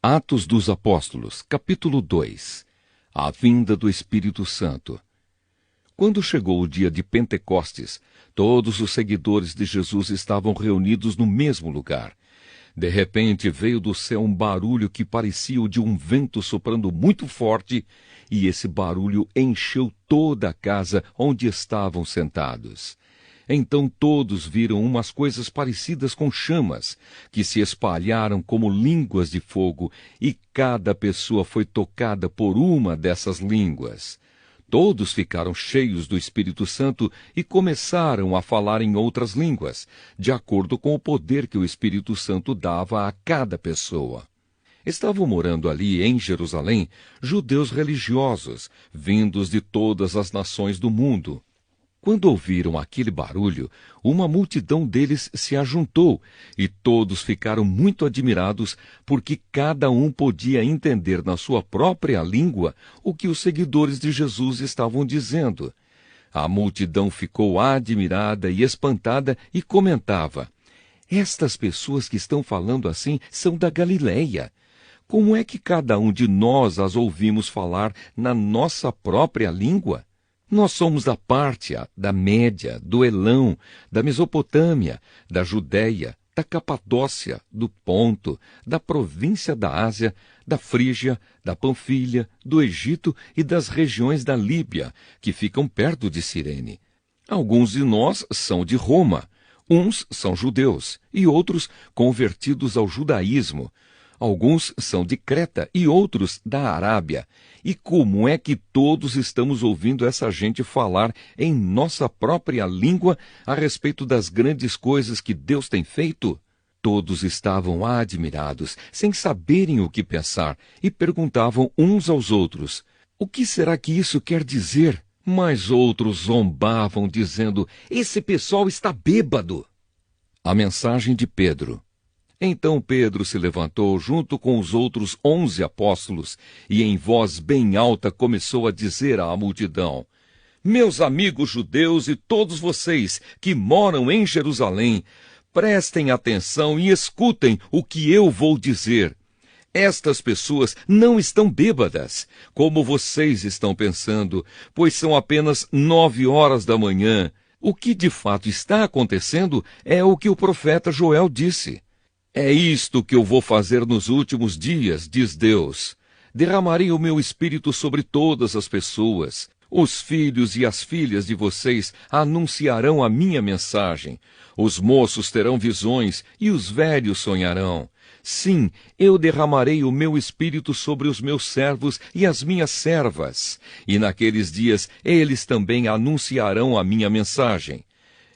Atos dos Apóstolos, capítulo 2. A vinda do Espírito Santo. Quando chegou o dia de Pentecostes, todos os seguidores de Jesus estavam reunidos no mesmo lugar. De repente veio do céu um barulho que parecia o de um vento soprando muito forte, e esse barulho encheu toda a casa onde estavam sentados. Então todos viram umas coisas parecidas com chamas, que se espalharam como línguas de fogo, e cada pessoa foi tocada por uma dessas línguas. Todos ficaram cheios do Espírito Santo e começaram a falar em outras línguas, de acordo com o poder que o Espírito Santo dava a cada pessoa. Estavam morando ali em Jerusalém judeus religiosos, vindos de todas as nações do mundo. Quando ouviram aquele barulho, uma multidão deles se ajuntou, e todos ficaram muito admirados, porque cada um podia entender na sua própria língua o que os seguidores de Jesus estavam dizendo. A multidão ficou admirada e espantada e comentava: "Estas pessoas que estão falando assim são da Galileia. Como é que cada um de nós as ouvimos falar na nossa própria língua? Nós somos da Pártia, da Média, do Elão, da Mesopotâmia, da Judéia, da Capadócia, do Ponto, da província da Ásia, da Frígia, da Panfilha, do Egito e das regiões da Líbia, que ficam perto de Cirene. Alguns de nós são de Roma, uns são judeus e outros convertidos ao judaísmo. Alguns são de Creta e outros da Arábia. E como é que todos estamos ouvindo essa gente falar em nossa própria língua a respeito das grandes coisas que Deus tem feito?" Todos estavam admirados, sem saberem o que pensar, e perguntavam uns aos outros: "O que será que isso quer dizer?" Mas outros zombavam, dizendo: "Esse pessoal está bêbado." A mensagem de Pedro. Então Pedro se levantou junto com os outros 11 apóstolos e em voz bem alta começou a dizer à multidão: "Meus amigos judeus e todos vocês que moram em Jerusalém, prestem atenção e escutem o que eu vou dizer. Estas pessoas não estão bêbadas, como vocês estão pensando, pois são apenas 9 horas da manhã. O que de fato está acontecendo é o que o profeta Joel disse. É isto que eu vou fazer nos últimos dias, diz Deus. Derramarei o meu espírito sobre todas as pessoas. Os filhos e as filhas de vocês anunciarão a minha mensagem. Os moços terão visões e os velhos sonharão. Sim, eu derramarei o meu espírito sobre os meus servos e as minhas servas. E naqueles dias eles também anunciarão a minha mensagem.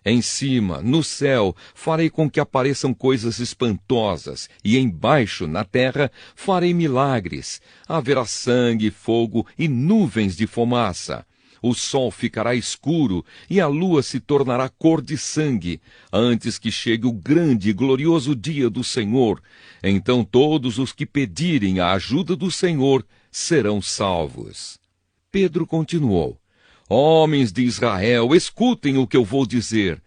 Em cima, no céu, farei com que apareçam coisas espantosas, e embaixo, na terra, farei milagres. Haverá sangue, fogo e nuvens de fumaça. O sol ficará escuro e a lua se tornará cor de sangue, antes que chegue o grande e glorioso dia do Senhor. Então todos os que pedirem a ajuda do Senhor serão salvos." Pedro continuou: "Homens de Israel, escutem o que eu vou dizer.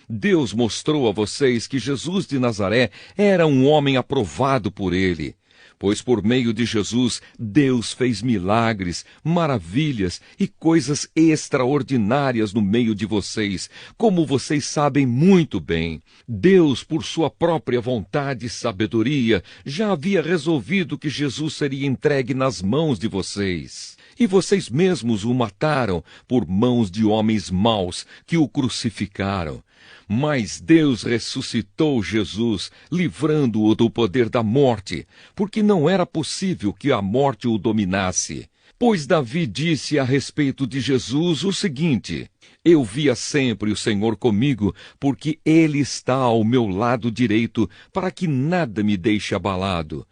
Deus mostrou a vocês que Jesus de Nazaré era um homem aprovado por ele. Pois por meio de Jesus, Deus fez milagres, maravilhas e coisas extraordinárias no meio de vocês, como vocês sabem muito bem. Deus, por sua própria vontade e sabedoria, já havia resolvido que Jesus seria entregue nas mãos de vocês. E vocês mesmos o mataram por mãos de homens maus que o crucificaram. Mas Deus ressuscitou Jesus, livrando-o do poder da morte, porque não era possível que a morte o dominasse. Pois Davi disse a respeito de Jesus o seguinte: "Eu via sempre o Senhor comigo, porque Ele está ao meu lado direito, para que nada me deixe abalado.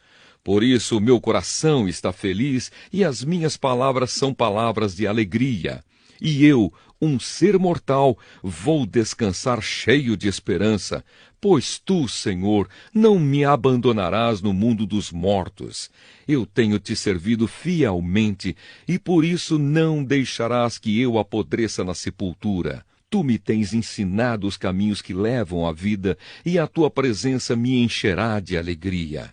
Por isso o meu coração está feliz e as minhas palavras são palavras de alegria. E eu, um ser mortal, vou descansar cheio de esperança, pois tu, Senhor, não me abandonarás no mundo dos mortos. Eu tenho te servido fielmente e por isso não deixarás que eu apodreça na sepultura. Tu me tens ensinado os caminhos que levam à vida e a tua presença me encherá de alegria."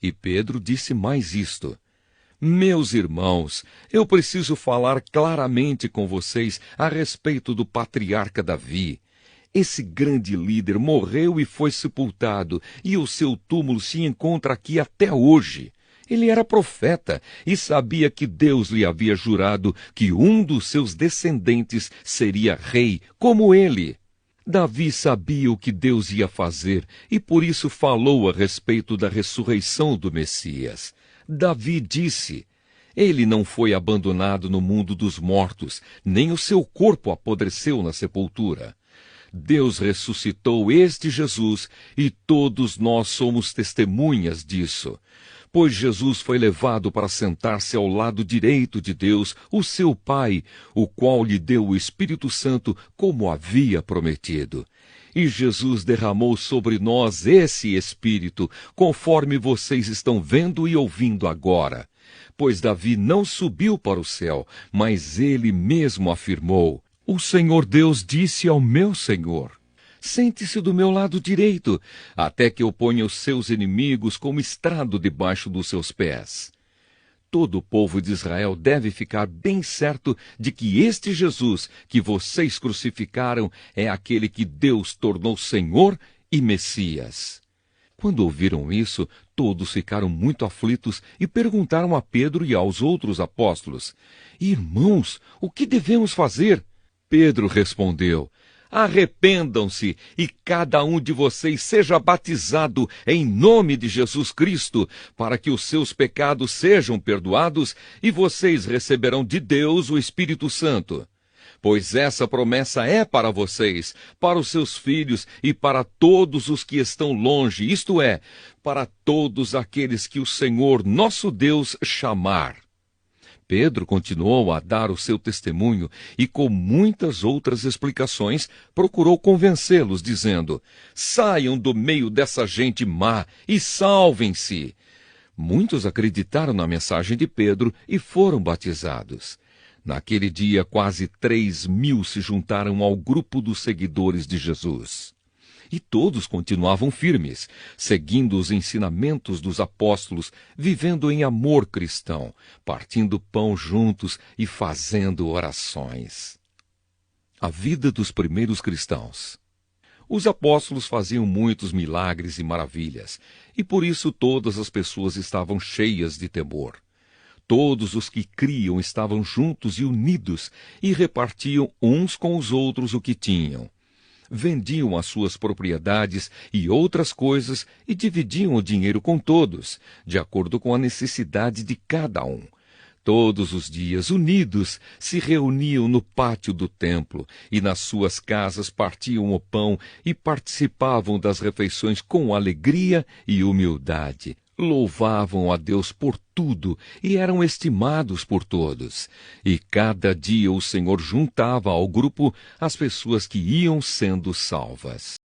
E Pedro disse mais isto: Meus irmãos, eu preciso falar claramente com vocês a respeito do patriarca Davi. Esse grande líder morreu e foi sepultado, e o seu túmulo se encontra aqui até hoje. Ele era profeta e sabia que Deus lhe havia jurado que um dos seus descendentes seria rei, como ele. Davi sabia o que Deus ia fazer e por isso falou a respeito da ressurreição do Messias. Davi disse: Ele não foi abandonado no mundo dos mortos, nem o seu corpo apodreceu na sepultura. Deus ressuscitou este Jesus e todos nós somos testemunhas disso. Pois Jesus foi levado para sentar-se ao lado direito de Deus, o seu Pai, o qual lhe deu o Espírito Santo como havia prometido. E Jesus derramou sobre nós esse Espírito, conforme vocês estão vendo e ouvindo agora. Pois Davi não subiu para o céu, mas ele mesmo afirmou: O Senhor Deus disse ao meu Senhor: Sente-se do meu lado direito, até que eu ponha os seus inimigos como estrado debaixo dos seus pés. Todo o povo de Israel deve ficar bem certo de que este Jesus que vocês crucificaram é aquele que Deus tornou Senhor e Messias. Quando ouviram isso, todos ficaram muito aflitos e perguntaram a Pedro e aos outros apóstolos: Irmãos, o que devemos fazer? Pedro respondeu: Arrependam-se e cada um de vocês seja batizado em nome de Jesus Cristo, para que os seus pecados sejam perdoados e vocês receberão de Deus o Espírito Santo. Pois essa promessa é para vocês, para os seus filhos e para todos os que estão longe, isto é, para todos aqueles que o Senhor nosso Deus chamar. Pedro continuou a dar o seu testemunho e, com muitas outras explicações, procurou convencê-los, dizendo: Saiam do meio dessa gente má e salvem-se. Muitos acreditaram na mensagem de Pedro e foram batizados. Naquele dia, quase 3.000 se juntaram ao grupo dos seguidores de Jesus. E todos continuavam firmes, seguindo os ensinamentos dos apóstolos, vivendo em amor cristão, partindo pão juntos e fazendo orações. A vida dos primeiros cristãos. Os apóstolos faziam muitos milagres e maravilhas, e por isso todas as pessoas estavam cheias de temor. Todos os que criam estavam juntos e unidos, e repartiam uns com os outros o que tinham. Vendiam as suas propriedades e outras coisas e dividiam o dinheiro com todos, de acordo com a necessidade de cada um. Todos os dias, unidos, se reuniam no pátio do templo e nas suas casas partiam o pão e participavam das refeições com alegria e humildade. Louvavam a Deus por tudo e eram estimados por todos. E cada dia o Senhor juntava ao grupo as pessoas que iam sendo salvas.